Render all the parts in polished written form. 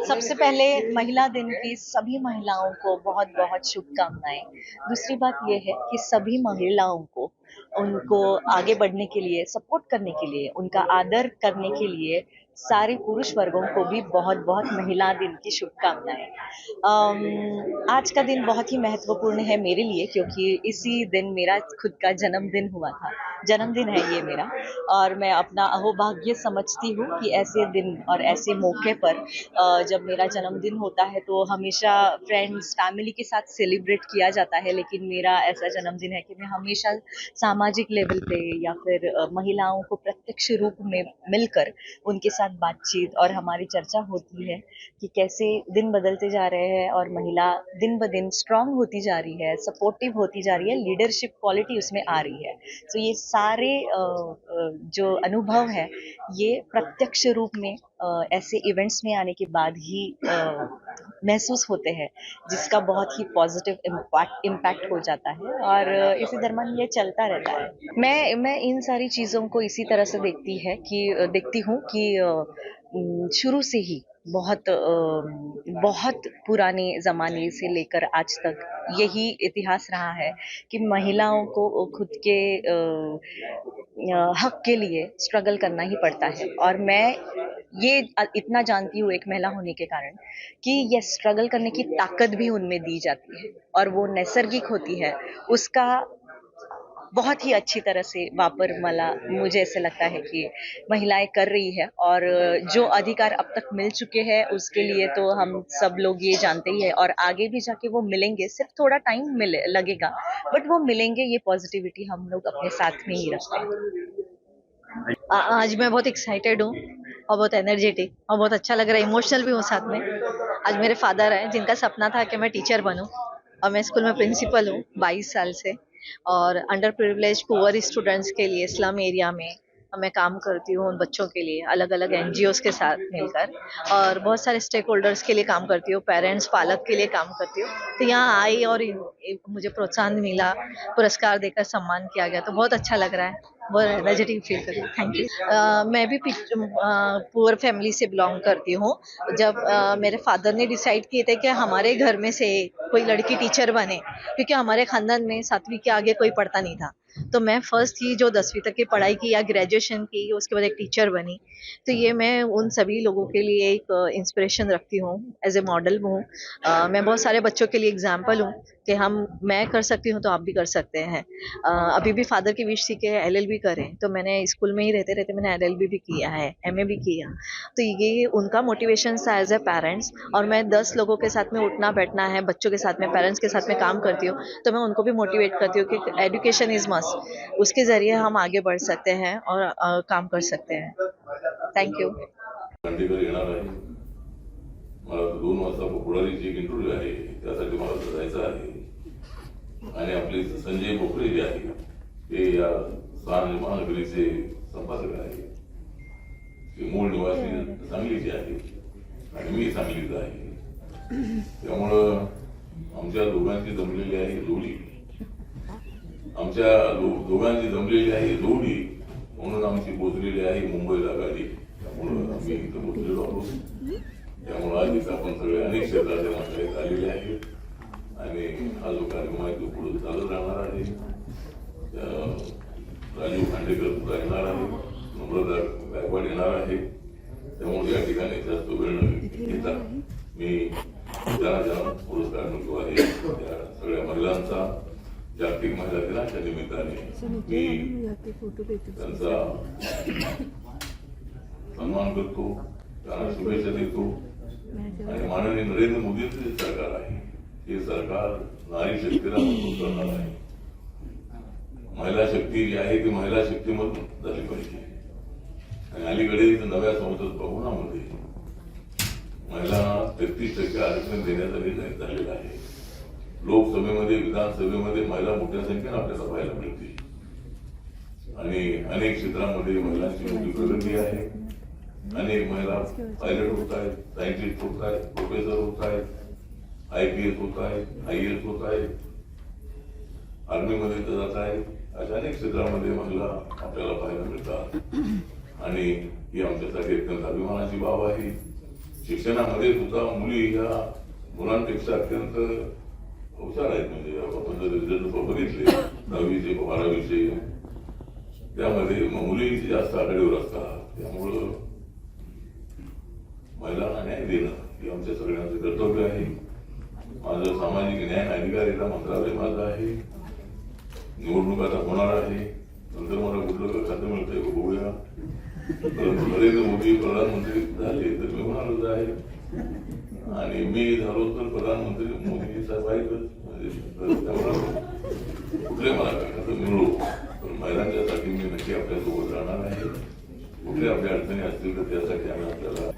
सबसे पहले महिला दिन की सभी महिलाओं को बहुत बहुत शुभकामनाएं। दूसरी बात यह है कि सभी महिलाओं को उनको आगे बढ़ने के लिए सपोर्ट करने के लिए उनका आदर करने के लिए सारे पुरुष वर्गों को भी बहुत बहुत महिला दिन की शुभकामनाएं। आज का दिन बहुत ही महत्वपूर्ण है मेरे लिए क्योंकि इसी दिन मेरा खुद का जन्मदिन हुआ था। जन्मदिन है ये मेरा और मैं अपना अहोभाग्य समझती हूँ कि ऐसे दिन और ऐसे मौके पर जब मेरा जन्मदिन होता है तो हमेशा फ्रेंड्स फैमिली के साथ सेलिब्रेट किया जाता है, लेकिन मेरा ऐसा जन्मदिन है कि मैं हमेशा सामाजिक लेवल पे या फिर महिलाओं को प्रत्यक्ष रूप में मिलकर उनके साथ बातचीत और हमारी चर्चा होती है कि कैसे दिन बदलते जा रहे हैं और महिला दिन ब दिन स्ट्रांग होती जा रही है, सपोर्टिव होती जा रही है, लीडरशिप क्वालिटी उसमें आ रही है। तो ये सारे जो अनुभव है ये प्रत्यक्ष रूप में ऐसे इवेंट्स में आने के बाद ही महसूस होते हैं, जिसका बहुत ही पॉजिटिव इम्पैक्ट हो जाता है और इसी दरम्यान ये चलता रहता है। मैं इन सारी चीज़ों को इसी तरह से देखती हूँ कि शुरू से ही बहुत पुराने ज़माने से लेकर आज तक यही इतिहास रहा है कि महिलाओं को खुद के हक के लिए स्ट्रगल करना ही पड़ता है। और मैं ये इतना जानती हूँ एक महिला होने के कारण कि ये स्ट्रगल करने की ताकत भी उनमें दी जाती है और वो नैसर्गिक होती है। उसका बहुत ही अच्छी तरह से वापर मला मुझे ऐसे लगता है कि महिलाएं कर रही है और जो अधिकार अब तक मिल चुके हैं उसके लिए तो हम सब लोग ये जानते ही है और आगे भी जाके वो मिलेंगे। सिर्फ थोड़ा टाइम मिले लगेगा बट वो मिलेंगे। ये पॉजिटिविटी हम लोग अपने साथ में ही रखते हैं। आज मैं बहुत एक्साइटेड हूँ और बहुत एनर्जेटिक और बहुत अच्छा लग रहा है, इमोशनल भी हूँ साथ में। आज मेरे फादर हैं जिनका सपना था कि मैं टीचर बनूं और मैं स्कूल में प्रिंसिपल हूँ 22 साल से और अंडर प्रिविलेज पुअर स्टूडेंट्स के लिए स्लम एरिया में मैं काम करती हूँ। उन बच्चों के लिए अलग अलग एनजीओज के साथ मिलकर और बहुत सारे स्टेक होल्डर्स के लिए काम करती हूँ, पेरेंट्स पालक के लिए काम करती हूँ। तो यहाँ आई और मुझे प्रोत्साहन मिला, पुरस्कार देकर सम्मान किया गया तो बहुत अच्छा लग रहा है, बहुत एनर्जेटिक फील कर रही हूँ। Thank you. मैं भी पुअर फैमिली से बिलोंग करती हूँ। जब मेरे फादर ने डिसाइड किए थे कि हमारे घर में से कोई लड़की टीचर बने, क्योंकि हमारे खानदान में 7वीं के आगे कोई पढ़ता नहीं था, तो मैं फर्स्ट ही जो 10वीं तक की पढ़ाई की या ग्रेजुएशन की उसके बाद एक टीचर बनी। तो ये मैं उन सभी लोगों के लिए एक इंस्पिरेशन रखती हूँ, एज ए मॉडल हूँ। मैं बहुत सारे बच्चों के लिए एग्जाम्पल हूँ कि मैं कर सकती हूँ तो आप भी कर सकते हैं। अभी भी फादर की विश थी कि LLB करें, तो मैंने स्कूल में ही रहते रहते मैंने LLB भी किया है, MA भी किया। तो ये उनका मोटिवेशन था एज ए पेरेंट्स। और मैं 10 लोगों के साथ में उठना बैठना है, बच्चों के साथ में, पेरेंट्स के साथ में काम करती हूँ, तो मैं उनको भी मोटिवेट करती हूँ कि एजुकेशन इज मस्ट, उसके ज़रिए हम आगे बढ़ सकते हैं और काम कर सकते हैं। Thank you. मला 2 वाजता पुढारीची एक इंटरव्ह्यू आहे, त्यासाठी मला जायचं आहे आणि आपले संजय भोकरे जे आहे ते या सांगली महानगरीचे संपादक आहे, ते मूळ निवासी सांगलीचे आहे आणि मी सांगलीचा आहे। त्यामुळं आमच्या दोघांची जमलेली आहे जोडी, आमच्या दोघांची जमलेली आहे जोडी म्हणून आमची पोचलेली आहे मुंबईला गाडी। त्यामुळं आम्ही इथं पोचलेलो आहोत। त्यामुळे आज इथं आपण सगळे अनेक क्षेत्राच्या माध्यमात आलेले आहेत आणि हा जो कार्यक्रम आहे तो पुढे चालत राहणार आहे। राजीव खांडेकर सुद्धा येणार आहे, नम्रता गायकवाड येणार आहे। त्यामुळे या ठिकाणी जास्त वेळ न घेता मी ज्यांना पुरस्कार मिळतो आहे त्या सगळ्या महिलांचा जागतिक महिला दिनाच्या निमित्ताने मी त्यांचा सन्मान करतो, त्यांना शुभेच्छा देतो। आणि माननीय नरेंद्र मोदींचं जे सरकार आहे हे सरकार नारी शक्तीला मजबूत करणार आहे। महिला शक्ती जी आहे ती महिला शक्तीमधून झाली पाहिजे आणि अलीकडे नव्या संसद भवनामध्ये महिलांना 33% आरक्षण देण्याचा निर्णय झालेला आहे। लोकसभेमध्ये विधानसभेमध्ये महिला मोठ्या संख्येने आपल्याला पाहायला मिळते आणि अनेक क्षेत्रामध्ये महिलांची मोठी प्रगती आहे। अनेक महिला पायलट होत आहेत, सायंटिस्ट होत आहेत, प्रोफेसर होत आहेत, IPS होत आहेत, IAS होत आहेत, आर्मीमध्ये जात आहेत। अशा अनेक क्षेत्रामध्ये महिला आपल्याला पाहायला मिळतात आणि ही आमच्यासाठी अत्यंत अभिमानाची बाब आहे। शिक्षणामध्ये सुद्धा मुली ह्या मुलांपेक्षा अत्यंत हुशार आहेत. म्हणजे आपण जर रिझल्ट बघितले 10वीचे 12वीचे, त्यामध्ये मुली जास्त आघाडीवर असतात. त्यामुळं महिलांना न्याय देणं हे आमच्या सगळ्यांचं कर्तव्य आहे. माझं सामाजिक न्याय अधिकारिता मंत्रालय माझं आहे. निवडणूक आता होणार आहे, नंतर मला कुठलं खातं मिळतंय बघूया. परंतु नरेंद्र मोदी प्रधानमंत्री झाले तर मी होणारच आहे, आणि मी झालो तर प्रधानमंत्री मोदी साहेब आहेतच. म्हणजे त्यामुळे कुठले मला काय खातं मिळू, पण महिलांच्यासाठी मी नक्की आपल्यासोबत राहणार आहे. कुठल्या आपल्या अडचणी असतील तर त्यासाठी आम्ही आपल्याला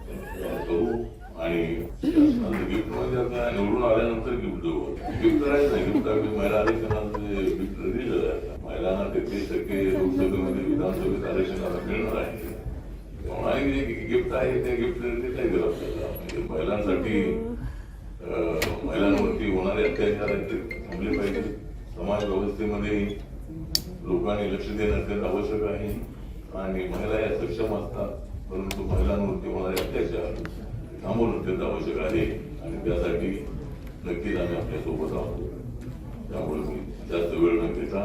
करू. आणि गिफ्ट मध्ये आता निवडून आल्यानंतर गिफ्ट देऊ. गिफ्ट करायचं नाही, गिफ्ट आम्ही महिला आरक्षणाचे गिफ्ट दिलेलं आहे. महिलांना 33% लोकसभेमध्ये विधानसभेत आरक्षणाला मिळणार आहे. त्यामुळे आणि जे गिफ्ट आहे ते गिफ्ट देता येईल आपल्याला. म्हणजे महिलांसाठी महिलांवरती होणारे अत्याचार थांबले पाहिजे. समाज व्यवस्थेमध्ये लोकांनी लक्ष देणं अत्यंत आवश्यक आहे. आणि महिला या सक्षम असतात, परंतु महिलांवरती होणारे अत्याचार थांबवणं अत्यंत आवश्यक आहे. आणि त्यासाठी नक्कीच आम्ही आपल्या सोबत आहोत. त्यामुळे मी जास्त वेळ न घेता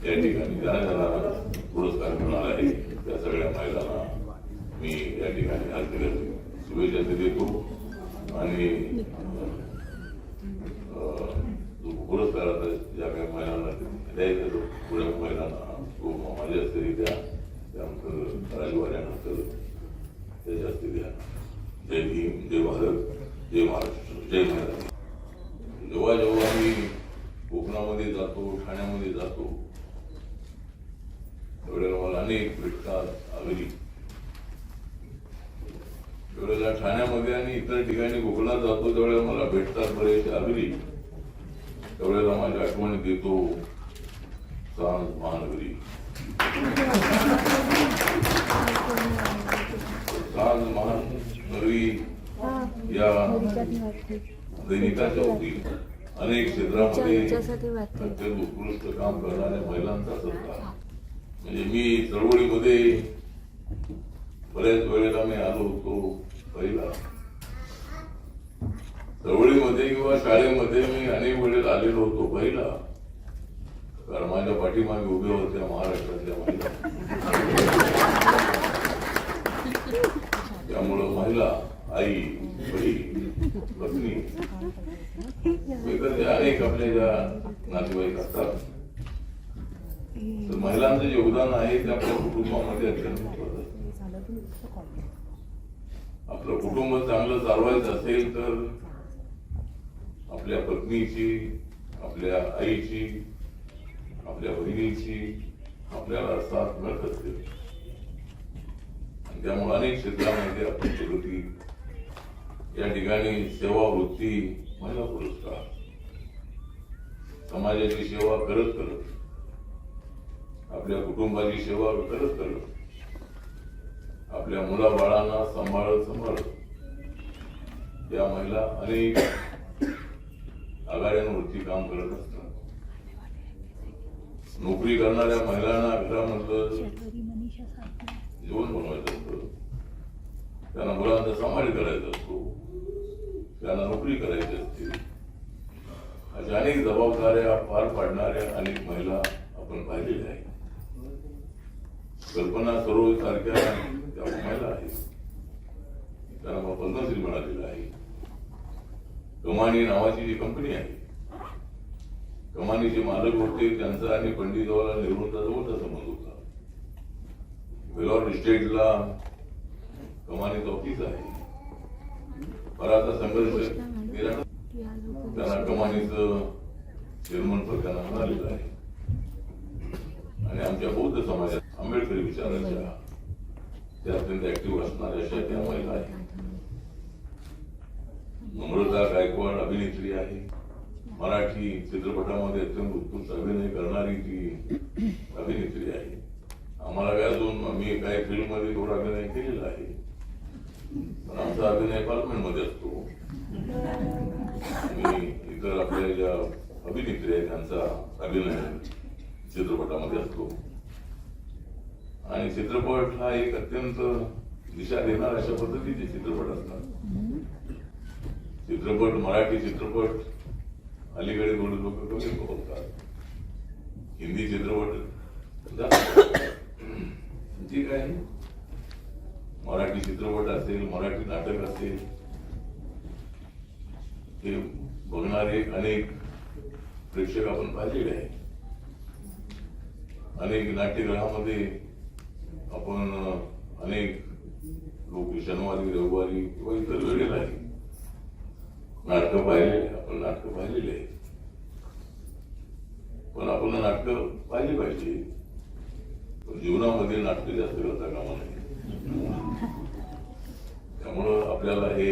या ठिकाणी ज्यांना पुरस्कार मिळाला आहे त्या सगळ्या महिलांना मी या ठिकाणी हार्दिक शुभेच्छा देतो. आणि पुरस्कार आता ज्या काही महिलांना द्यायचं पुढे महिलांना तो माझ्या हस्ते द्या, त्यानंतर राजवाड्यानंतर त्याच्या हस्ते द्या. जय भीम, जय भारत, जय महाराष्ट्र, जय महाराष्ट्र. जेव्हा जेव्हा मी कोकणामध्ये जातो, ठाण्यामध्ये जातो, त्यावेळेला मला अनेक भेटतात आगरी. त्यावेळेला ठाण्यामध्ये आणि इतर ठिकाणी कोकणात जातो त्यावेळेला मला भेटतात बरेच आगरी. त्यावेळेला माझ्या आठवणीत येतो सांज महानगरी. सांज महानगरी या दैनिकाच्या होती. अनेक क्षेत्रामध्ये अत्यंत उत्कृष्ट काम करणाऱ्या महिलांचा सत्कार. म्हणजे मी चळवळीमध्ये बऱ्याच वेळेला मी आलो होतो. पहिला चळवळीमध्ये किंवा शाळेमध्ये मी अनेक वेळेला आलेलो होतो पहिला, कारण माझ्या पाठीमागे उभ्या होत्या महाराष्ट्रातल्या महिला. त्यामुळं महिला, आई, बहीण, पत्नी, अनेक आपल्या ज्या नातेवाईक असतात, तर महिलांचं योगदान आहे ते आपल्या कुटुंबामध्ये अत्यंत महत्त्वाचं. आपलं कुटुंब चांगलं चालवायचं असेल तर आपल्या पत्नीची, आपल्या आईची, आपल्या बहिणीची आपल्याला साथ मिळत असते. आणि त्यामुळे अनेक क्षेत्रामध्ये आपली प्रगती. या ठिकाणी सेवा वृत्ती महिला पुरस्कार, समाजाची सेवा करत करत, आपल्या कुटुंबाची सेवा करत करत, आपल्या मुलाबाळांना सांभाळत या महिला अनेक आघाड्यांवरती काम करत असतात. नोकरी करणाऱ्या महिलांना घरामधलं जेवण बनवायचं असतं, त्यांना मुलांचा सांभाळ करायचा असतो, त्यांना नोकरी करायची असते. अशा अनेक जबाबदाऱ्या पार पाडणाऱ्या अनेक महिला आपण पाहिलेल्या आहेत. कल्पना सरोवर सारख्या त्या महिला आहेत, त्यांना पद्मश्री मिळालेला आहे. कमानी नावाची जी कंपनी आहे, कमानीचे मालक होते, त्यांचा आणि पंडित जवाहरलाल नेहरूंचा जवळचा संबंध होता. वेलॉर इस्टेटला कमानीचं ऑफिस आहे. बराचसा संघर्ष केला, त्यांना कमानीचं चेअरमन पद त्यांना मिळालेलं आहे. आणि आमच्या बौद्ध समाजात आंबेडकरी विचाराच्या त्या अत्यंत ऍक्टिव्ह असणाऱ्या अशा त्या महिला आहेत. नम्रता गायकवाड अभिनेत्री आहे. मराठी चित्रपटामध्ये अत्यंत उत्कृष्ट अभिनय करणारी ती अभिनेत्री आहे. आम्हाला काय अजून मी काही फिल्ममध्ये थोडा अभिनय केलेला आहे, पण आमचा अभिनय पार्लमेंटमध्ये असतो. मी इतर आपल्या ज्या अभिनेत्री आहेत त्यांचा अभिनय चित्रपटामध्ये असतो. आणि चित्रपट हा एक अत्यंत दिशा देणार अशा पद्धतीचे चित्रपट असतात. चित्रपट, मराठी चित्रपट अलीकडे थोडे लोक कमी बघतात. हिंदी चित्रपट जास्त. ठीक आहे, मराठी चित्रपट असेल, मराठी नाटक असेल, हे बघणारे अनेक प्रेक्षक आपण पाहिलेले आहे. अनेक नाट्यगृहामध्ये आपण अनेक लोक शनिवारी, रविवारी किंवा इतर वेळेलाही नाटकं पाहिलेले, आपण नाटकं पाहिलेले आहे. पण आपण नाटकं पाहिली पाहिजे, पण जीवनामध्ये नाटकं जास्त करता कामा नये. त्यामुळं आपल्याला हे